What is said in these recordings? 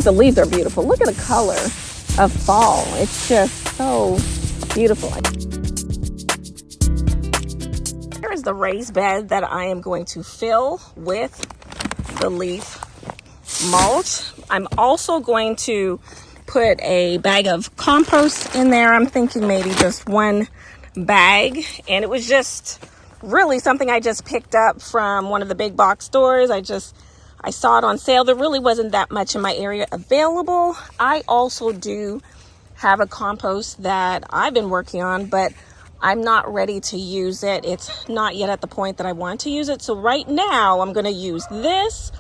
The leaves are beautiful. Look at the color of fall. It's just so beautiful. Here is the raised bed that I am going to fill with the leaf mulch. I'm also going to put a bag of compost in there. I'm thinking maybe just one bag. And it was just really something I just picked up from one of the big box stores. I saw it on sale. There really wasn't that much in my area available. I also do have a compost that I've been working on, but I'm not ready to use it. It's not yet at the point that I want to use it. So right now I'm going to use this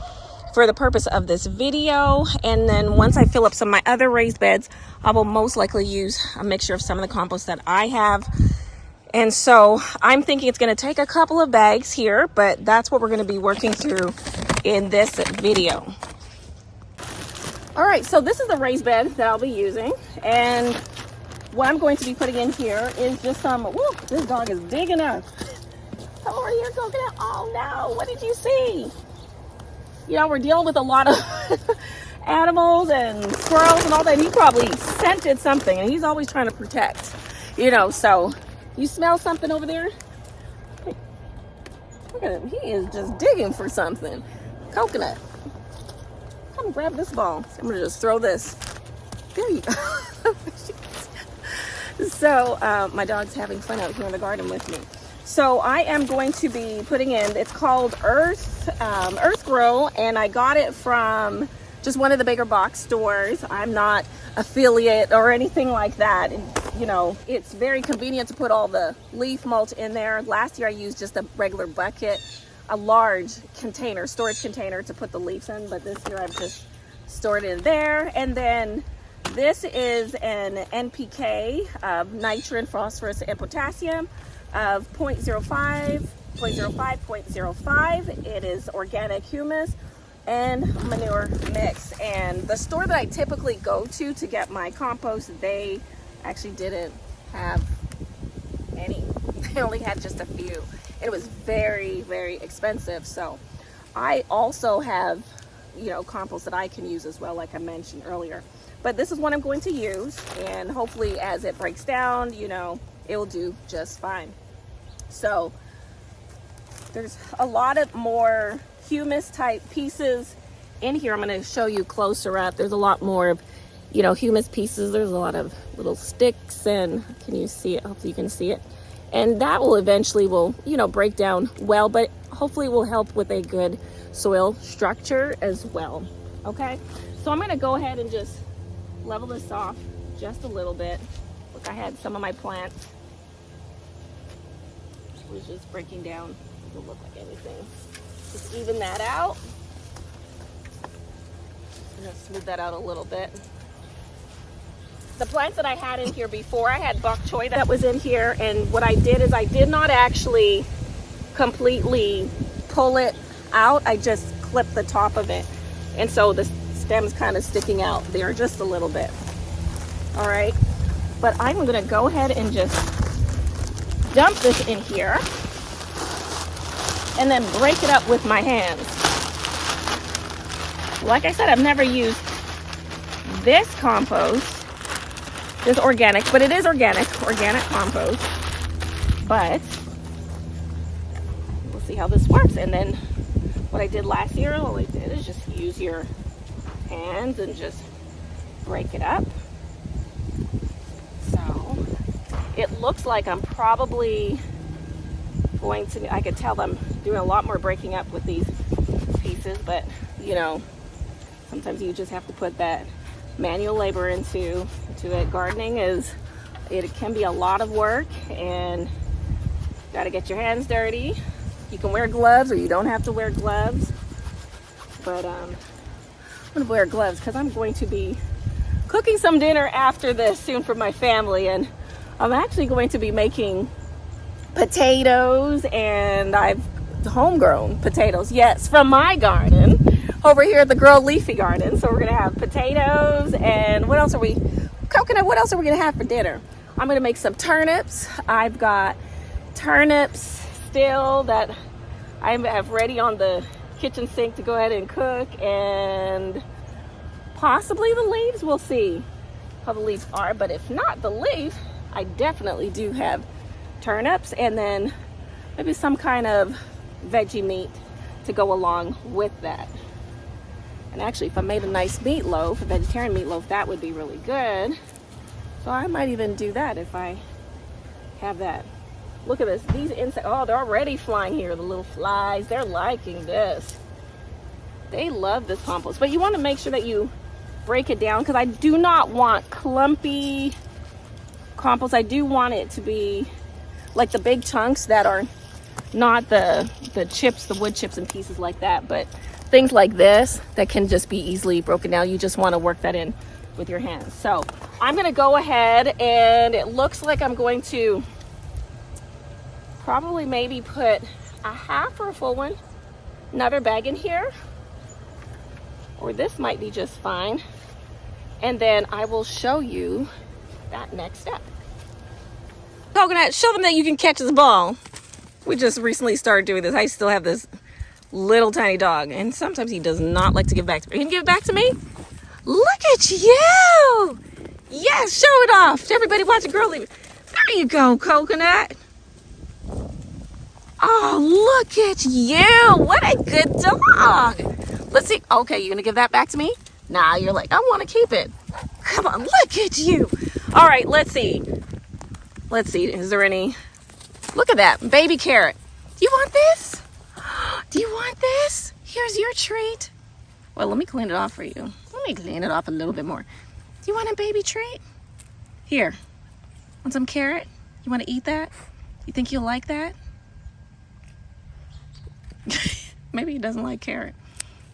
for the purpose of this video. And then once I fill up some of my other raised beds, I will most likely use a mixture of some of the compost that I have. And so I'm thinking it's going to take a couple of bags here, but that's what we're going to be working through in this video. All right, so this is the raised bed that I'll be using, and what I'm going to be putting in here is just some, whoa, this dog is digging up. Come over here, Coconut. Oh no, what did you see? You know, we're dealing with a lot of animals and squirrels and all that. He probably scented something, and he's always trying to protect, you know. So you smell something over there? Look at him, he is just digging for something. Coconut, come grab this ball. I'm gonna just throw this. There you go. So my dog's having fun out here in the garden with me. So I am going to be putting in, it's called Earth Grow, and I got it from just one of the bigger box stores. I'm not affiliate or anything like that. And, you know, it's very convenient to put all the leaf mulch in there. Last year I used just a regular bucket, a large container, storage container to put the leaves in, but this year I've just stored it in there. And then this is an NPK of nitrogen, phosphorus, and potassium of 0.05, 0.05. It is organic humus and manure mix. And the store that I typically go to get my compost, they actually didn't have any. They only had just a few. It was very, very expensive. So I also have, you know, compost that I can use as well, like I mentioned earlier. But this is what I'm going to use, and hopefully as it breaks down, you know, it will do just fine. So there's a lot of more humus type pieces in here. I'm going to show you closer up. There's a lot more of, you know, humus pieces. There's a lot of little sticks, and can you see it? Hopefully you can see it. And that will eventually you know, break down well, but hopefully will help with a good soil structure as well. Okay, so I'm going to go ahead and just level this off just a little bit. Look, I had some of my plants was just breaking down. It doesn't look like anything. Just even that out. I'm gonna smooth that out a little bit. The plants that I had in here before, I had bok choy that was in here, and what I did is I did not actually completely pull it out. I just clipped the top of it, and so the stem's kind of sticking out there just a little bit. All right, but I'm gonna go ahead and just dump this in here and then break it up with my hands. Like I said, I've never used this compost. It's organic, but it is organic compost. But we'll see how this works. And then what I did last year, all I did is just use your hands and just break it up. So it looks like I'm probably going to, I could tell I'm doing a lot more breaking up with these pieces, but you know, sometimes you just have to put that manual labor into it. Gardening it can be a lot of work, and got to get your hands dirty. You can wear gloves or you don't have to wear gloves, but I'm gonna wear gloves because I'm going to be cooking some dinner after this soon for my family, and I'm actually going to be making potatoes, and I've homegrown potatoes, yes, from my garden over here at the Grow Leafy Garden. So we're gonna have potatoes, and what else are we gonna have for dinner? I'm gonna make some turnips. I've got turnips still that I have ready on the kitchen sink to go ahead and cook, and possibly the leaves. We'll see how the leaves are, but if not the leaf, I definitely do have turnips, and then maybe some kind of veggie meat to go along with that. And actually, if I made a nice meatloaf, a vegetarian meatloaf, that would be really good. So I might even do that if I have that. Look at this, these insects, oh, they're already flying here, the little flies. They're liking this. They love this compost, but you want to make sure that you break it down, because I do not want clumpy compost. I do want it to be like the big chunks that are not the chips, the wood chips and pieces like that, but things like this that can just be easily broken down. You just want to work that in with your hands. So I'm going to go ahead, and it looks like I'm going to probably maybe put a half or a full one, another bag in here, or this might be just fine. And then I will show you that next step. Coconut, show them that you can catch this ball. We just recently started doing this. I still have this little tiny dog, and sometimes he does not like to give back to me. You can give it back to me? Look at you! Yes, show it off to everybody watching Girl Leave It. There you go, Coconut. Oh, look at you. What a good dog. Let's see. Okay, you're going to give that back to me? Nah, you're like, I want to keep it. Come on, look at you. All right, let's see. Let's see. Is there any? Look at that. Baby carrot. Do you want this? Do you want this? Here's your treat. Well, let me clean it off for you. Let me clean it off a little bit more. Do you want a baby treat? Here. Want some carrot? You want to eat that? You think you'll like that? Maybe he doesn't like carrot.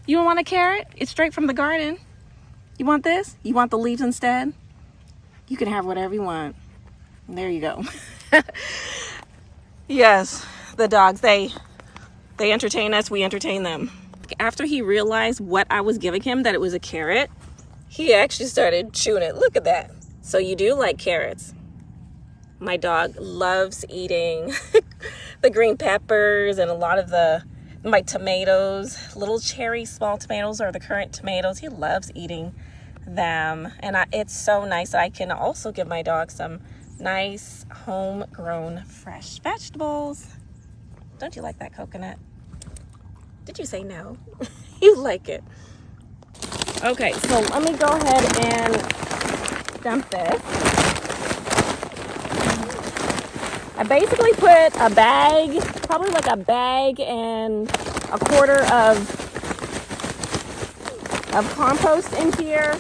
You don't want a carrot? It's straight from the garden. You want this? You want the leaves instead? You can have whatever you want. There you go. Yes, the dogs, they entertain us, we entertain them. After he realized what I was giving him, that it was a carrot, he actually started chewing it. Look at that. So you do like carrots. My dog loves eating the green peppers and a lot of my tomatoes, little cherry small tomatoes or the currant tomatoes. He loves eating them. And it's so nice that I can also give my dog some nice homegrown fresh vegetables. Don't you like that, Coconut? Did you say no? You like it. Okay, so let me go ahead and dump this. I basically put a bag, probably like a bag and a quarter of compost in here.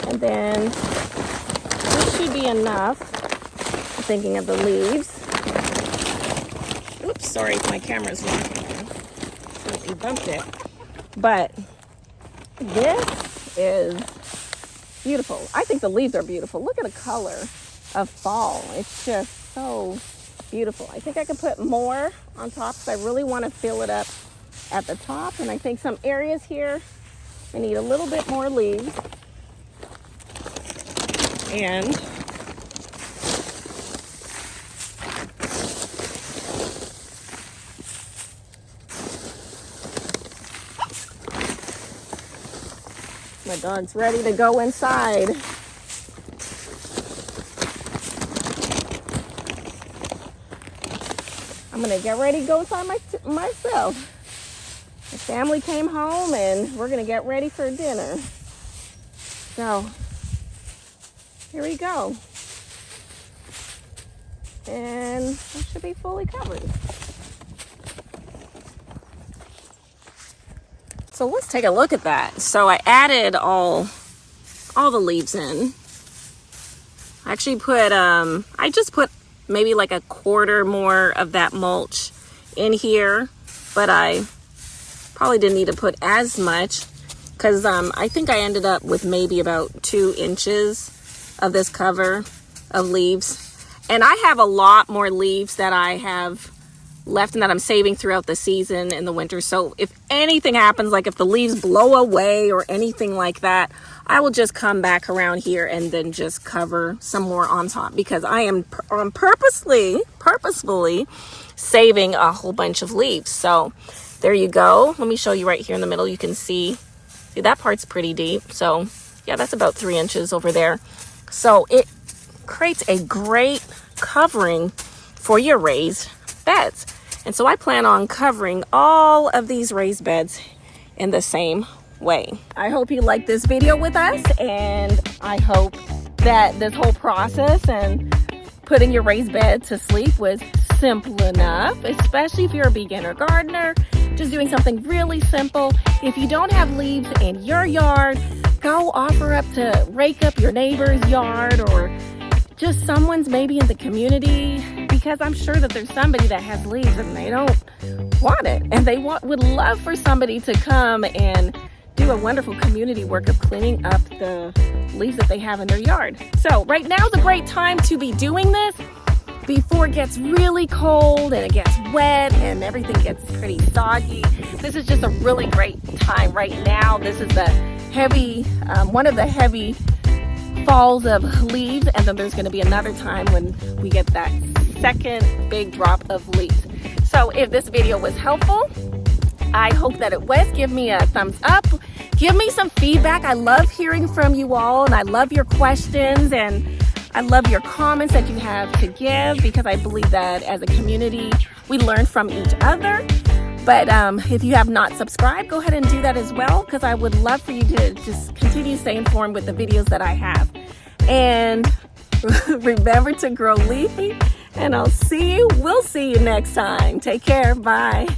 And then this should be enough. I'm thinking of the leaves. Oops, sorry, my camera's rocking. You bumped it. But this is beautiful. I think the leaves are beautiful. Look at the color of fall. It's just so beautiful. I think I could put more on top because I really want to fill it up at the top. And I think some areas here, I need a little bit more leaves. And my dog's ready to go inside. I'm gonna get ready to go inside myself. The family came home and we're gonna get ready for dinner. So here we go. And it should be fully covered. So let's take a look at that. So I added all the leaves in. I actually put, I just put maybe like a quarter more of that mulch in here, but I probably didn't need to put as much because I think I ended up with maybe about 2 inches of this cover of leaves. And I have a lot more leaves that I have left and that I'm saving throughout the season in the winter. So if anything happens, like if the leaves blow away or anything like that, I will just come back around here and then just cover some more on top because I'm purposefully saving a whole bunch of leaves. So there you go. Let me show you right here in the middle. You can see See, that part's pretty deep. So yeah, that's about 3 inches over there. So it creates a great covering for your raised beds. And so I plan on covering all of these raised beds in the same way. I hope you like this video with us, and I hope that this whole process and putting your raised bed to sleep was simple enough, especially if you're a beginner gardener, just doing something really simple. If you don't have leaves in your yard, go offer up to rake up your neighbor's yard, or just someone's maybe in the community, because I'm sure that there's somebody that has leaves and they don't want it, and they would love for somebody to come and do a wonderful community work of cleaning up the leaves that they have in their yard. So right now is a great time to be doing this before it gets really cold and it gets wet and everything gets pretty soggy. This is just a really great time right now. This is the heavy, one of the heavy falls of leaves, and then there's going to be another time when we get that second big drop of leaves. So if this video was helpful, I hope that it was. Give me a thumbs up. Give me some feedback. I love hearing from you all, and I love your questions, and I love your comments that you have to give, because I believe that as a community, we learn from each other. But if you have not subscribed, go ahead and do that as well, because I would love for you to just continue to stay informed with the videos that I have. And remember to grow leafy, and we'll see you next time. Take care. Bye.